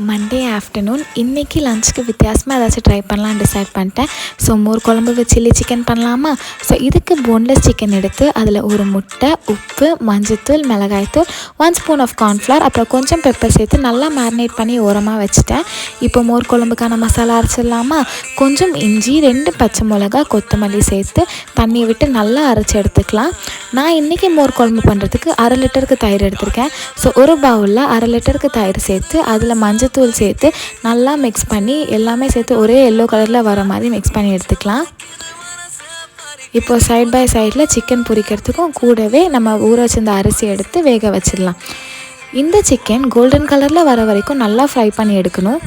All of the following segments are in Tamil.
மண்டே ஆஃப்டர்நூன் இன்றைக்கி லஞ்சுக்கு வித்தியாசமாக ஏதாச்சும் ட்ரை பண்ணலான்னு டிசைட் பண்ணிட்டேன். ஸோ மோர் குழம்பு வித் சில்லி சிக்கன் பண்ணலாமா? ஸோ இதுக்கு போன்லெஸ் சிக்கன் எடுத்து அதில் ஒரு முட்டை, உப்பு, மஞ்சத்தூள், மிளகாய்த்தூள், 1 ஸ்பூன் ஆஃப் கார்ன்ஃப்ளவர், அப்புறம் கொஞ்சம் பெப்பர் சேர்த்து நல்லா மேரினேட் பண்ணி ஓரமாக வச்சுட்டேன். இப்போ மோர் குழம்புக்கான மசாலா அரைச்சிடலாமா? கொஞ்சம் இஞ்சி, 2 பச்சை மிளகா, கொத்தமல்லி சேர்த்து தண்ணி விட்டு நல்லா அரைச்சி எடுத்துக்கலாம். நான் இன்றைக்கி மோர் குழம்பு பண்ணுறதுக்கு 1/2 லிட்டருக்கு தயிர் எடுத்திருக்கேன். ஸோ ஒரு பவுலில் 1/2 லிட்டருக்கு தயிர் சேர்த்து அதில் மஞ்சத்தூள் சேர்த்து நல்லா மிக்ஸ் பண்ணி எல்லாமே சேர்த்து ஒரே எல்லோ கலரில் வர மாதிரி மிக்ஸ் பண்ணி எடுத்துக்கலாம். இப்போ சைட் பை சைடில் சிக்கன் பொரிக்கிறதுக்கும் கூடவே நம்ம ஊற வச்சிருந்த அரிசி எடுத்து வேக வச்சிடலாம். இந்த சிக்கன் கோல்டன் கலரில் வர வரைக்கும் நல்லா ஃப்ரை பண்ணி எடுக்கணும்.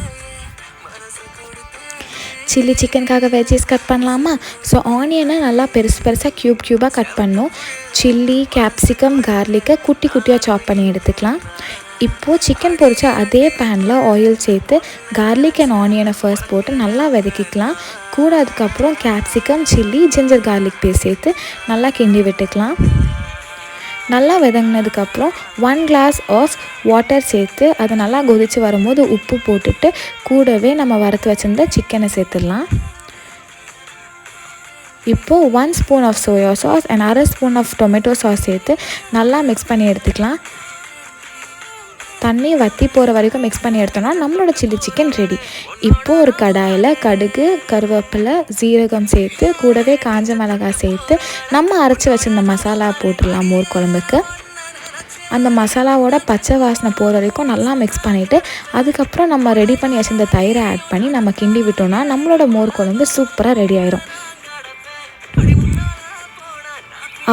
சில்லி சிக்கனுக்காக வெஜ்ஜஸ் கட் பண்ணலாமா? ஸோ ஆனியனை நல்லா பெருசாக க்யூபாக கட் பண்ணணும். சில்லி, கேப்சிகம், கார்லிக்கை குட்டி குட்டியாக சாப் பண்ணி எடுத்துக்கலாம். இப்போது சிக்கன் பொரிச்ச அதே பேனில் ஆயில் சேர்த்து கார்லிக் அண்ட் ஆனியனை ஃபர்ஸ்ட் போட்டு நல்லா வதக்கிக்கலாம். கூட அதுக்கப்புறம் capsicum, chilli, ginger garlic paste சேர்த்து நல்லா கிண்டி விட்டுக்கலாம். நல்லா வதங்கினதுக்கப்புறம் 1 கிளாஸ் ஆஃப் வாட்டர் சேர்த்து அதை நல்லா கொதித்து வரும்போது உப்பு போட்டுட்டு கூடவே நம்ம வறுத்து வச்சுருந்த சிக்கனை சேர்த்துடலாம். இப்போது 1 spoon of soya sauce and 1/2 spoon of tomato sauce சேர்த்து நல்லா மிக்ஸ் பண்ணி எடுத்துக்கலாம். தண்ணி வற்றி போகிற வரைக்கும் மிக்ஸ் பண்ணி எடுத்தோம்னா நம்மளோட சில்லி சிக்கன் ரெடி. இப்போது ஒரு கடாயில் கடுகு, கருவேப்பிலை, ஜீரகம் சேர்த்து கூடவே காஞ்ச மிளகாய் சேர்த்து நம்ம அரைச்சி வச்சுருந்த மசாலா போட்டுடலாம். மோர் குழம்புக்கு அந்த மசாலாவோட பச்சை வாசனை போகிற வரைக்கும் நல்லா மிக்ஸ் பண்ணிவிட்டு அதுக்கப்புறம் நம்ம ரெடி பண்ணி வச்சுருந்த தயிரை ஆட் பண்ணி நம்ம கிண்டி விட்டோம்னா நம்மளோட மோர் குழம்பு சூப்பராக ரெடி ஆயிரும்.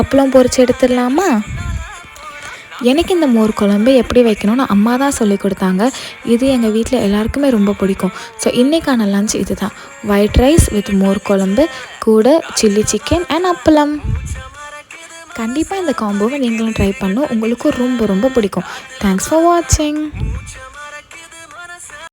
அப்பளம் பொரிச்சு எடுத்துடலாமா? எனக்கு இந்த மோர் குழம்பு எப்படி வைக்கணும்னு அம்மா தான் சொல்லி கொடுத்தாங்க. இது எங்கள் வீட்டில் எல்லாருக்குமே ரொம்ப பிடிக்கும். ஸோ இன்றைக்கான லஞ்ச் இது தான். ஒயிட் ரைஸ் வித் மோர் குழம்பு கூட சில்லி சிக்கன் அண்ட் அப்பளம். கண்டிப்பாக இந்த காம்போவை நீங்களும் ட்ரை பண்ணணும். உங்களுக்கும் ரொம்ப ரொம்ப பிடிக்கும். தேங்க்ஸ் ஃபார் வாட்சிங்.